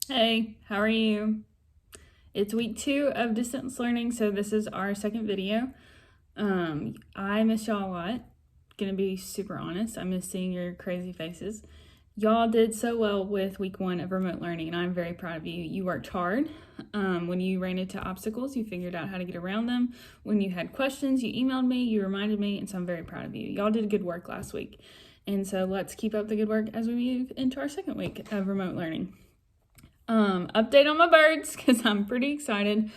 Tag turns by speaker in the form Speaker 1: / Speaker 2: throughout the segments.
Speaker 1: Hey, how are you? It's week 2 of distance learning, so this is our second video. I miss y'all a lot. Gonna be super honest. I miss seeing your crazy faces. Y'all did so well with week 1 of remote learning, and I'm very proud of you. You worked hard. When you ran into obstacles, you figured out how to get around them. When you had questions, you emailed me, you reminded me, and so I'm very proud of you. Y'all did good work last week. And so let's keep up the good work as we move into our second week of remote learning. Update on my birds because I'm pretty excited.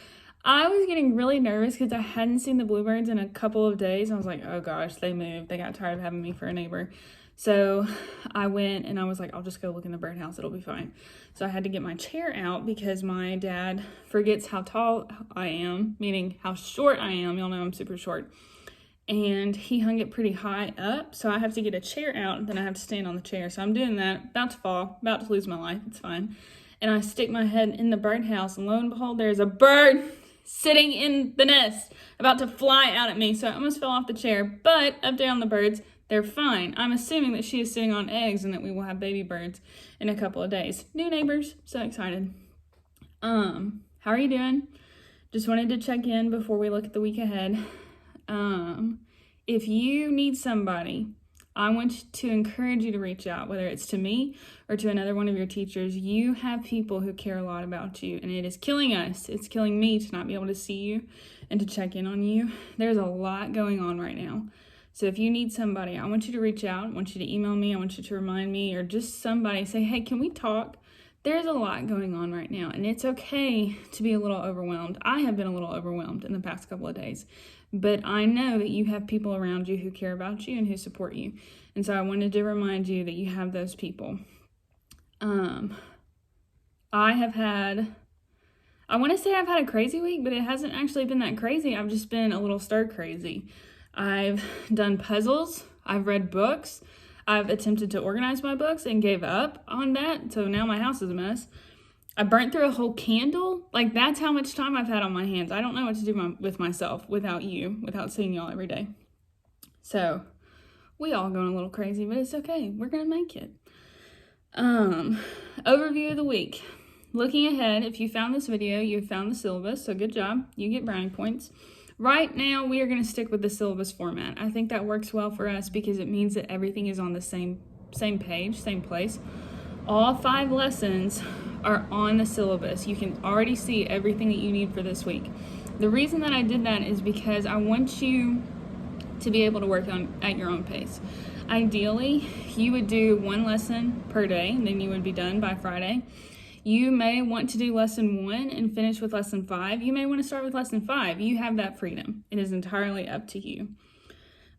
Speaker 1: I was getting really nervous because I hadn't seen the bluebirds in a couple of days. I was like, oh gosh, they moved. They got tired of having me for a neighbor. So I went and I was like, I'll just go look in the birdhouse. It'll be fine. So I had to get my chair out because my dad forgets how tall I am, meaning how short I am. Y'all know I'm super short. And he hung it pretty high up. So I have to get a chair out. Then I have to stand on the chair. So I'm doing that. About to fall. About to lose my life. It's fine. And I stick my head in the birdhouse, and lo and behold, there's a bird sitting in the nest, about to fly out at me. So I almost fell off the chair, but update on the birds, they're fine. I'm assuming that she is sitting on eggs and that we will have baby birds in a couple of days. New neighbors, so excited. How are you doing? Just wanted to check in before we look at the week ahead. If you need somebody, I want to encourage you to reach out, whether it's to me or to another one of your teachers. You have people who care a lot about you, and it is killing us. It's killing me to not be able to see you and to check in on you. There's a lot going on right now. So if you need somebody, I want you to reach out. I want you to email me. I want you to remind me, or just somebody say, hey, can we talk? There's a lot going on right now, and it's okay to be a little overwhelmed. I have been a little overwhelmed in the past couple of days, but I know that you have people around you who care about you and who support you. And so I wanted to remind you that you have those people. I want to say I've had a crazy week, but it hasn't actually been that crazy. I've just been a little stir crazy. I've done puzzles. I've read books. I've attempted to organize my books and gave up on that. So now my house is a mess. I burnt through a whole candle. Like, that's how much time I've had on my hands. I don't know what to do with myself without you, without seeing y'all every day. So we all going a little crazy, but it's okay. We're going to make it. Overview of the week. Looking ahead, if you found this video, you found the syllabus, so good job. You get brownie points. Right now, we are going to stick with the syllabus format. I think that works well for us because it means that everything is on the same page, same place. All 5 lessons are on the syllabus. You can already see everything that you need for this week. The reason that I did that is because I want you to be able to work at your own pace. Ideally, you would do 1 lesson per day, and then you would be done by Friday. You may want to do lesson 1 and finish with lesson 5. You may want to start with lesson 5. You have that freedom. It is entirely up to you.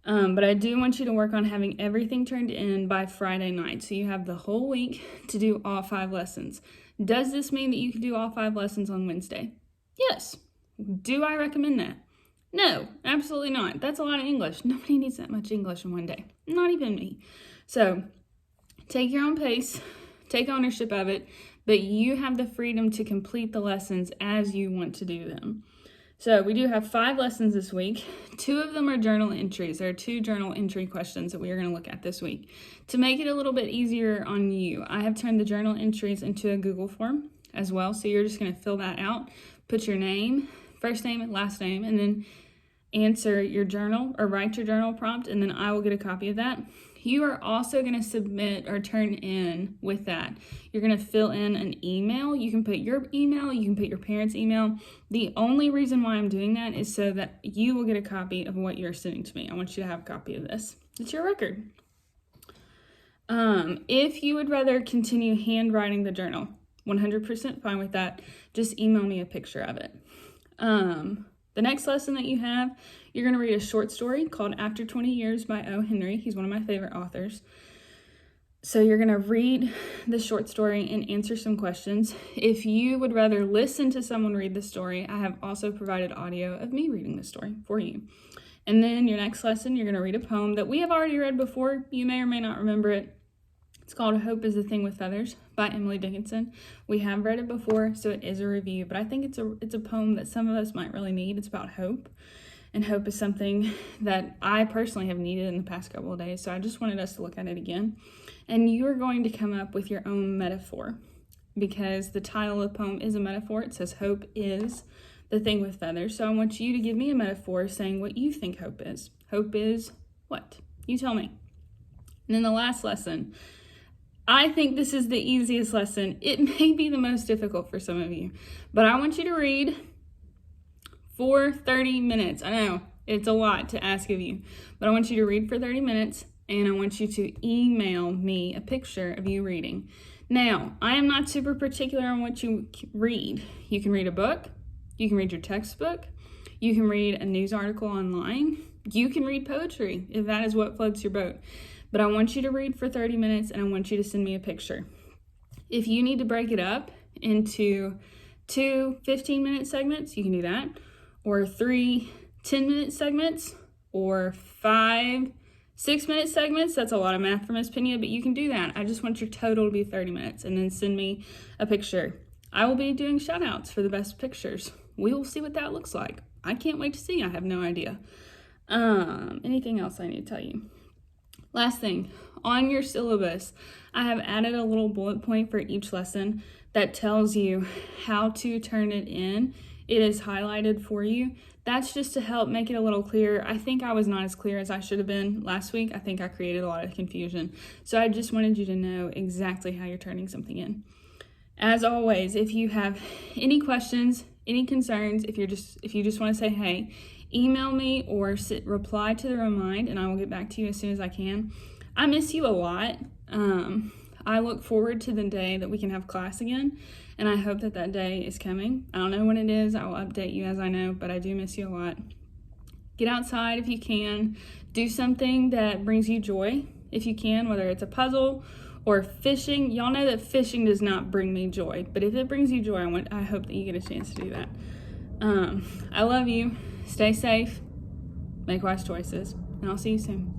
Speaker 1: But I do want you to work on having everything turned in by Friday night. So you have the whole week to do all 5 lessons. Does this mean that you can do all 5 lessons on Wednesday? Yes. Do I recommend that? No, absolutely not. That's a lot of English. Nobody needs that much English in one day. Not even me. So take your own pace. Take ownership of it. But you have the freedom to complete the lessons as you want to do them. So we do have 5 lessons this week. 2 of them are journal entries. There are 2 journal entry questions that we are going to look at this week. To make it a little bit easier on you, I have turned the journal entries into a Google form as well. So you're just going to fill that out, put your name, first name and last name, and then answer your journal or write your journal prompt, and then I will get a copy of that. You are also going to submit or turn in with that. You're going to fill in an email. You can put your email, you can put your parents' email. The only reason why I'm doing that is so that you will get a copy of what you're sending to me. I want you to have a copy of this. It's your record. If you would rather continue handwriting the journal, 100% fine with that. Just email me a picture of it. The next lesson that you have, you're going to read a short story called After 20 Years by O. Henry. He's one of my favorite authors. So you're going to read the short story and answer some questions. If you would rather listen to someone read the story, I have also provided audio of me reading the story for you. And then your next lesson, you're going to read a poem that we have already read before. You may or may not remember it. It's called Hope is a Thing with Feathers by Emily Dickinson. We have read it before, so it is a review, but I think it's a poem that some of us might really need. It's about hope, and hope is something that I personally have needed in the past couple of days, so I just wanted us to look at it again. And you are going to come up with your own metaphor. because the title of the poem is a metaphor. It says hope is the thing with feathers. So I want you to give me a metaphor saying what you think hope is. Hope is what? You tell me. And then the last lesson. I think this is the easiest lesson. It may be the most difficult for some of you, but I want you to read for 30 minutes. I know it's a lot to ask of you, but I want you to read for 30 minutes and I want you to email me a picture of you reading. Now, I am not super particular on what you read. You can read a book, you can read your textbook, you can read a news article online, you can read poetry if that is what floats your boat. But I want you to read for 30 minutes and I want you to send me a picture. If you need to break it up into 2 15-minute segments, you can do that, or 3 10-minute segments, or 5 6-minute segments. That's a lot of math for Miss Pena, but you can do that. I just want your total to be 30 minutes and then send me a picture. I will be doing shout outs for the best pictures. We will see what that looks like. I can't wait to see. I have no idea. Anything else I need to tell you? Last thing, on your syllabus, I have added a little bullet point for each lesson that tells you how to turn it in. It is highlighted for you. That's just to help make it a little clearer. I think I was not as clear as I should have been last week. I think I created a lot of confusion. So I just wanted you to know exactly how you're turning something in. As always, if you have any questions, any concerns, if you just want to say hey, email me or reply to the remind and I will get back to you as soon as I can. I miss you a lot. I look forward to the day that we can have class again, and I hope that that day is coming. I don't know when it is. I will update you as I know, but I do miss you a lot. Get outside if you can. Do something that brings you joy if you can, whether it's a puzzle or fishing. Y'all know that fishing does not bring me joy, but if it brings you joy, I hope that you get a chance to do that. I love you. Stay safe. Make wise choices, and I'll see you soon.